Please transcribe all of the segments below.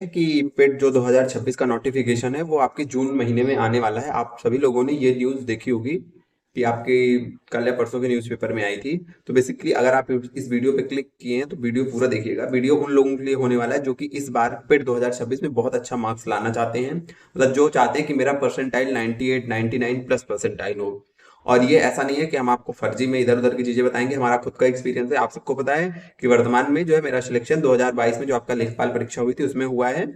कि पेट जो 2026 का नोटिफिकेशन है वो आपके जून महीने में आने वाला है। आप सभी लोगों ने ये न्यूज़ देखी होगी कि आपके कल या परसों के न्यूज़पेपर में आई थी। तो बेसिकली अगर आप इस वीडियो पे क्लिक किए हैं तो वीडियो पूरा देखिएगा। वीडियो उन लोगों के लिए होने वाला है जो कि इस बार पेट 2026 में बहुत अच्छा मार्क्स लाना चाहते हैं, मतलब जो चाहते हैं कि मेरा परसेंटाइल 98 99 प्लस परसेंटाइल हो। और ये ऐसा नहीं है कि हम आपको फर्जी में इधर उधर की चीजें बताएंगे, हमारा खुद का एक्सपीरियंस है। आप सबको पता है कि वर्तमान में जो है मेरा सिलेक्शन 2022 में जो आपका लेखपाल परीक्षा हुई थी उसमें हुआ है।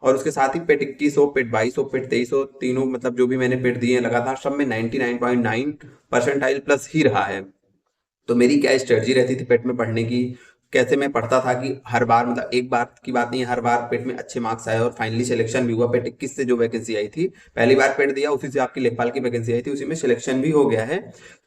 और उसके साथ ही पेट 21 हो, पेट 22 हो, पेट 23 हो, तीनों मतलब जो भी मैंने पेट दिए हैं लगातार सब में 99.9 परसेंटाइल प्लस ही रहा है। तो मेरी क्या स्ट्रेटजी रहती थी पेट में पढ़ने की, कैसे मैं पढ़ता था कि हर बार मतलब एक बार की बात नहीं है, हर बार पेट में अच्छे मार्क्स आए और फाइनली सिलेक्शन भी हुआ। पेट 21 से जो वैकेंसी आई थी, पहली बार पेट दिया उसी से आपकी लेखपाल की वैकेंसी आई थी, उसी में सिलेक्शन भी हो गया है।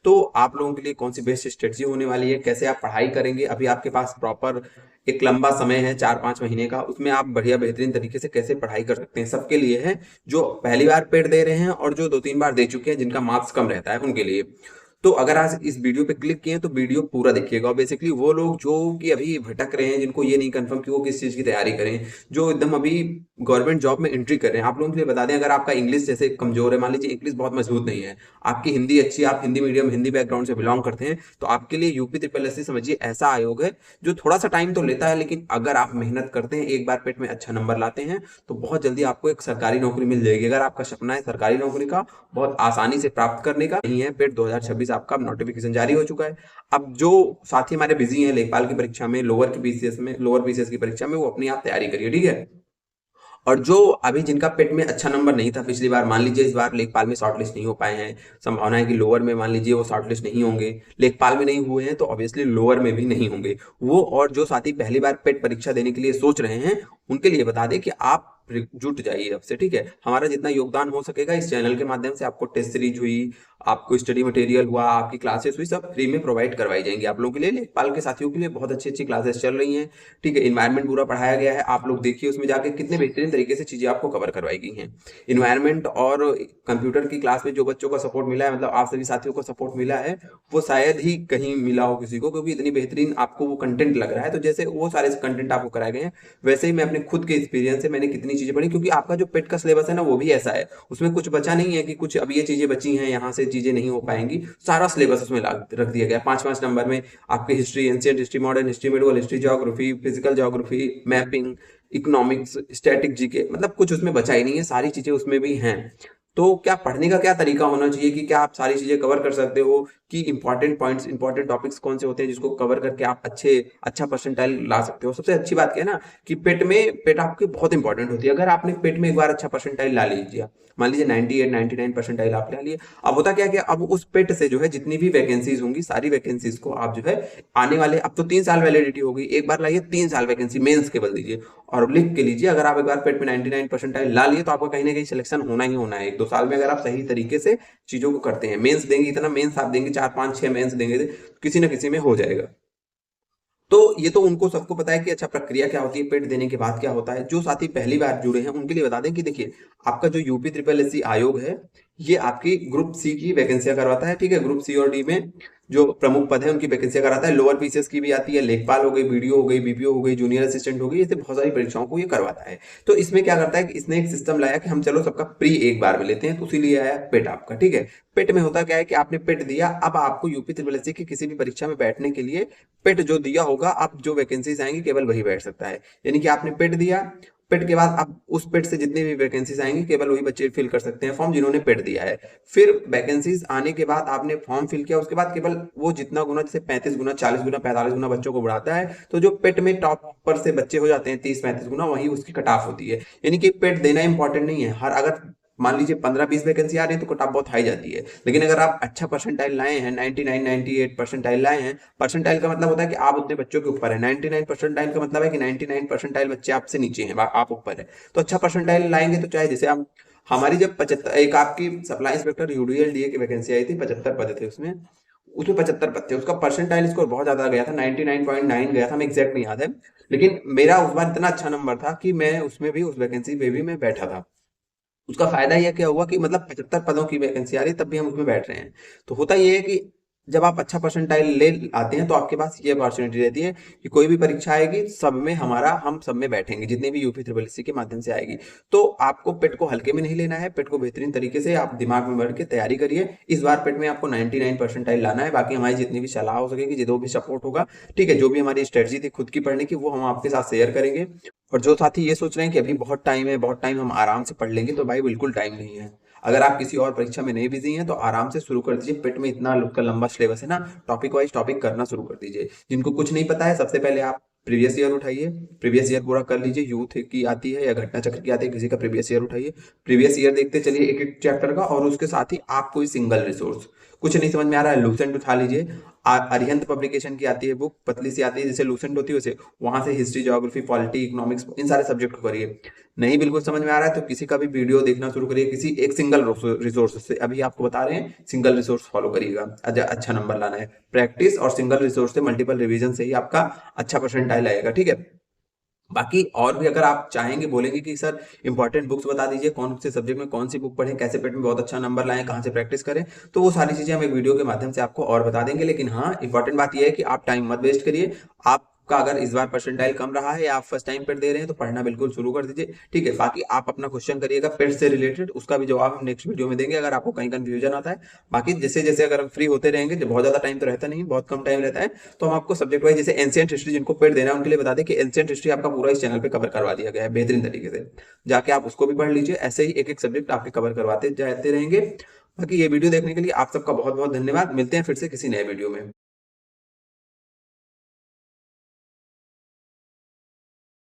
तो आप लोगों के लिए कौन सी बेस्ट स्ट्रेटजी होने वाली है, कैसे आप पढ़ाई करेंगे, अभी आपके पास प्रॉपर एक लंबा समय है 4-5 महीने का, उसमें आप बढ़िया बेहतरीन तरीके से कैसे पढ़ाई कर सकते हैं सबके लिए है, जो पहली बार पेट दे रहे हैं और जो 2-3 बार दे चुके हैं जिनका मार्क्स कम रहता है उनके लिए। तो अगर आज इस वीडियो पे क्लिक किए तो वीडियो पूरा देखिएगा। और बेसिकली वो लोग जो कि अभी भटक रहे हैं, जिनको ये नहीं कंफर्म कि वो किस चीज़ की तैयारी करें, जो एकदम अभी गवर्नमेंट जॉब में एंट्री कर रहे हैं, आप लोगों के लिए बता दें, अगर आपका इंग्लिश जैसे कमजोर है, मान लीजिए इंग्लिश बहुत मजबूत नहीं है, आपकी हिंदी अच्छी है, आप हिंदी मीडियम हिंदी बैकग्राउंड से बिलोंग करते हैं, तो आपके लिए यूपी ट्रिपल एस सी समझिए ऐसा आयोग है जो थोड़ा सा टाइम तो लेता है, लेकिन अगर आप मेहनत करते हैं, एक बार पेट में अच्छा नंबर लाते हैं, तो बहुत जल्दी आपको एक सरकारी नौकरी मिल जाएगी। अगर आपका सपना है सरकारी नौकरी का बहुत आसानी से प्राप्त करने का, नहीं है पेट 2026 आपका नोटिफिकेशन जारी हो चुका है। अब जो साथी हमारे बिजी हैं लेखपाल की परीक्षा में, लोअर बीसीएस की परीक्षा में, वो अपनी आप तैयारी करिए, ठीक है। और जो अभी जिनका पेट में अच्छा नंबर नहीं था पिछली बार, मान लीजिए इस बार लेखपाल में शॉर्टलिस्ट नहीं हो पाए हैं, संभावना है कि लोअर में मान लीजिए वो शॉर्टलिस्ट नहीं होंगे, लेखपाल में नहीं हुए हैं तो ऑब्वियसली लोअर में भी नहीं होंगे वो। और जो साथी पहली बार पेट परीक्षा देने के लिए सोच रहे हैं, उनके लिए बता दें कि आप जुट जाइए अब से, ठीक है। हमारा जितना योगदान हो सकेगा इस चैनल के माध्यम से, आपको टेस्ट सीरीज हुई, आपको स्टडी मटेरियल हुआ, आपकी क्लासेस हुई, सब फ्री में प्रोवाइड करवाई जाएंगी आप लोगों के लिए। लेखपाल के साथियों के लिए बहुत अच्छी अच्छी क्लासेस चल रही हैं, ठीक है। इन्वायरमेंट पूरा पढ़ाया गया है, आप लोग देखिए उसमें जाके कितने बेहतरीन तरीके से चीजें आपको कवर करवाई गई हैं। इन्वायरमेंट और कंप्यूटर की क्लास में जो बच्चों का सपोर्ट मिला है, मतलब आप सभी साथियों को सपोर्ट मिला है, वो शायद ही कहीं मिला हो किसी को, क्योंकि इतनी बेहतरीन आपको वो कंटेंट लग रहा है। तो जैसे वो सारे कंटेंट आपको कराए गए हैं, वैसे ही मैं अपने खुद के एक्सपीरियंस से मैंने कितनी चीजें पढ़ी, क्योंकि आपका जो पेट का सिलेबस है ना वो भी ऐसा है, उसमें कुछ बचा नहीं है कि कुछ अब ये चीजें बची हैं यहाँ से चीजें नहीं हो पाएंगी। सारा सिलेबस उसमें रख दिया गया 5-5 नंबर में। आपके history, ancient history, modern history, medieval history, geography, physical geography, mapping, economics, static GK, मतलब कुछ उसमें बचा ही नहीं है, सारी चीजें उसमें भी हैं। तो क्या पढ़ने का क्या तरीका होना चाहिए कि क्या आप सारी चीजें कवर कर सकते हो, कि इंपॉर्टेंट पॉइंट्स इंपॉर्टेंट टॉपिक्स कौन से होते हैं जिसको कवर करके आप अच्छा परसेंटाइल ला सकते हो। सबसे अच्छी बात क्या है ना, कि पेट आपकी बहुत इंपॉर्टेंट होती है। अगर आपने पेट में एक बार अच्छा परसेंटाइल ला लीजिए, मान लीजिए 98 99 परसेंटाइल आप ला लिए, अब होता क्या कि अब उस पेट से जो है जितनी भी वैकेंसीज होंगी, सारी वैकेंसीज को आप जो है आने वाले, अब तो 3 साल वैलिडिटी होगी, एक बार लाइए 3 साल वैकेंसी मेंस केवल दीजिए। और लिख के लीजिए, अगर आप एक बार पेट में 99 परसेंटाइल ला लिए तो आपका कहीं ना कहीं सिलेक्शन होना ही होना है 1-2 साल में, अगर आप सही तरीके से चीजों को करते हैं। मेंस देंगे, इतना मेंस आप देंगे, 4-5-6 मेंस देंगे, तो किसी ना किसी में हो जाएगा। तो ये तो उनको सबको पता है कि अच्छा प्रक्रिया क्या होती है, पेट देने के बाद क्या होता है। जो साथी पहली बार जुड़े हैं उनके लिए बता दें कि देखिए, आपका जो यूपी ट्रिपल एस सी आयोग है, ये आपकी ग्रुप सी की वैकेंसियां करवाता है, ठीक है। ग्रुप सी और डी में जो प्रमुख पद है उनकी वैकेंसियां कराता है। लोअर पीसीएस की भी आती है, लेखपाल हो गई, बीडीओ हो गई, बीपीओ हो गई, जूनियर असिस्टेंट हो गई, ऐसे बहुत सारी परीक्षाओं को ये करवाता है। तो इसमें क्या करता है कि इसने एक सिस्टम लाया कि हम चलो सबका प्री एक बार में लेते हैं, तो इसीलिए आया पेट आपका, ठीक है। पेट में होता क्या है कि आपने पेट दिया, अब आपको यूपी ट्रिपल एस सी की किसी भी परीक्षा में बैठने के लिए पेट जो दिया होगा, अब जो वैकेंसीज आएंगी केवल वही बैठ सकता है। यानी कि आपने पेट दिया, पेट के बाद अब उस पेट से जितनी भी वैकेंसीज आएंगी केवल वही बच्चे फिल कर सकते हैं फॉर्म जिन्होंने पेट दिया है। फिर वैकेंसीज आने के बाद आपने फॉर्म फिल किया, उसके बाद केवल वो जितना गुना, जैसे 35 गुना, 40 गुना, 45 गुना बच्चों को बढ़ाता है, तो जो पेट में टॉप पर से बच्चे हो जाते हैं 30-35 गुना, वही उसकी कट ऑफ होती है। यानी कि पेट देना इंपॉर्टेंट नहीं है, हर अगर मान लीजिए 15-20 वैकेंसी आ रही है तो कट ऑफ बहुत हाई जाती है। लेकिन अगर आप अच्छा परसेंटाइल लाए हैं, 99 98 परसेंटाइल लाए हैं, परसेंटाइल का मतलब होता है कि आप उतने बच्चों के ऊपर है, 99 परसेंटाइल का मतलब है कि 99 परसेंटाइल बच्चे आपसे नीचे हैं, आप ऊपर है। तो अच्छा परसेंटाइल लाएंगे तो चाहे जैसे आप, हमारी जब 75, एक आपकी सप्लाई इंस्पेक्टर यूडीएल डीए की वैकेंसी आई थी, 75 पद थे उसमें, उसमें 75 पद थे, उसका परसेंटाइल स्कोर बहुत ज्यादा गया था, 99.9 गया था, मैं एग्जैक्ट नहीं याद है। लेकिन मेरा उस बार इतना अच्छा नंबर था कि मैं उसमें भी, उस वैकेंसी पे भी मैं बैठा था। उसका फायदा यह क्या हुआ कि मतलब 75 पदों की वैकेंसी आ रही तब भी हम उसमें बैठ रहे हैं। तो होता यह है कि जब आप अच्छा परसेंटाइल ले आते हैं तो आपके पास ये अपॉर्चुनिटी रहती है कि कोई भी परीक्षा आएगी सब में हम सब में बैठेंगे, जितने भी यूपी ट्रिपल एससी के माध्यम से आएगी। तो आपको पेट को हल्के में नहीं लेना है, पेट को बेहतरीन तरीके से आप दिमाग में भर के तैयारी करिए। इस बार पेट में आपको 99 परसेंटाइल लाना है। बाकी हमारी जितनी भी सलाह हो सकेगी, जो भी सपोर्ट होगा, ठीक है, जो भी हमारी स्ट्रेटजी थी खुद की पढ़ने की, वो हम आपके साथ शेयर करेंगे। और जो साथी ये सोच रहे हैं कि अभी बहुत टाइम है, बहुत टाइम हम आराम से पढ़ लेंगे, तो भाई बिल्कुल टाइम नहीं है। अगर आप किसी और परीक्षा में नहीं बिजी हैं तो आराम से शुरू कर दीजिए। पेट में इतना का लंबा सिलेबस है ना, टॉपिक वाइज टॉपिक करना शुरू कर दीजिए। जिनको कुछ नहीं पता है, सबसे पहले आप प्रीवियस ईयर उठाइए, प्रीवियस ईयर पूरा कर लीजिए। यूथ की आती है या घटना चक्र की आती है, किसी का प्रीवियस ईयर उठाइए, प्रीवियस ईयर देखते चलिए एक एक चैप्टर का। और उसके साथ ही आप कोई सिंगल रिसोर्स, कुछ नहीं समझ में आ रहा है, लूसेंट उठा लीजिए। अरिहंत पब्लिकेशन की आती है बुक, पतली सी आती है जैसे लूसेंट होती है वैसे, वहां से हिस्ट्री, ज्योग्राफी, पॉलिटी, इकोनॉमिक्स, इन सारे सब्जेक्ट को करिए। नहीं बिल्कुल समझ में आ रहा है तो किसी का भी वीडियो देखना शुरू करिए, किसी एक सिंगल रिसोर्स से। अभी आपको बता रहे हैं सिंगल रिसोर्स फॉलो करिएगा, अच्छा नंबर लाना है। प्रैक्टिस और सिंगल रिसोर्स से, मल्टीपल रिवीजन से ही आपका अच्छा परसेंटाइल आएगा, ठीक है। बाकी और भी अगर आप चाहेंगे, बोलेंगे कि सर इंपॉर्टेंट बुक्स बता दीजिए, कौन से सब्जेक्ट में कौन सी बुक पढ़ें, कैसे पेट में बहुत अच्छा नंबर लाएं, कहाँ से प्रैक्टिस करें, तो वो सारी चीजें हम एक वीडियो के माध्यम से आपको और बता देंगे। लेकिन हाँ, इंपॉर्टेंट बात यह है कि आप टाइम मत वेस्ट करिए। आपका अगर इस बार परसेंटाइल कम रहा है या आप फर्स्ट टाइम पेट दे रहे हैं तो पढ़ना बिल्कुल शुरू कर दीजिए, ठीक है। बाकी आप अपना क्वेश्चन करिएगा पेट से रिलेटेड, उसका भी जवाब हम नेक्स्ट वीडियो में देंगे अगर आपको कहीं कंफ्यूजन आता है। बाकी जैसे जैसे अगर हम फ्री होते रहेंगे, जब बहुत ज्यादा टाइम तो रहता नहीं, बहुत कम टाइम रहता है, तो हम आपको सब्जेक्ट वाइज, जैसे एंशिएंट हिस्ट्री जिनको पेड देना है उनके लिए बता दें कि एंशिएंट हिस्ट्री आपका पूरा इस चैनल पे कवर करवा दिया गया है बेहतरीन तरीके से। जाके आप उसको भी पढ़ लीजिए, ऐसे ही एक एक सब्जेक्ट आपके कवर करवाते जाते रहेंगे। बाकी ये वीडियो देखने के लिए आप सबका बहुत बहुत धन्यवाद। मिलते हैं फिर से किसी नए वीडियो में।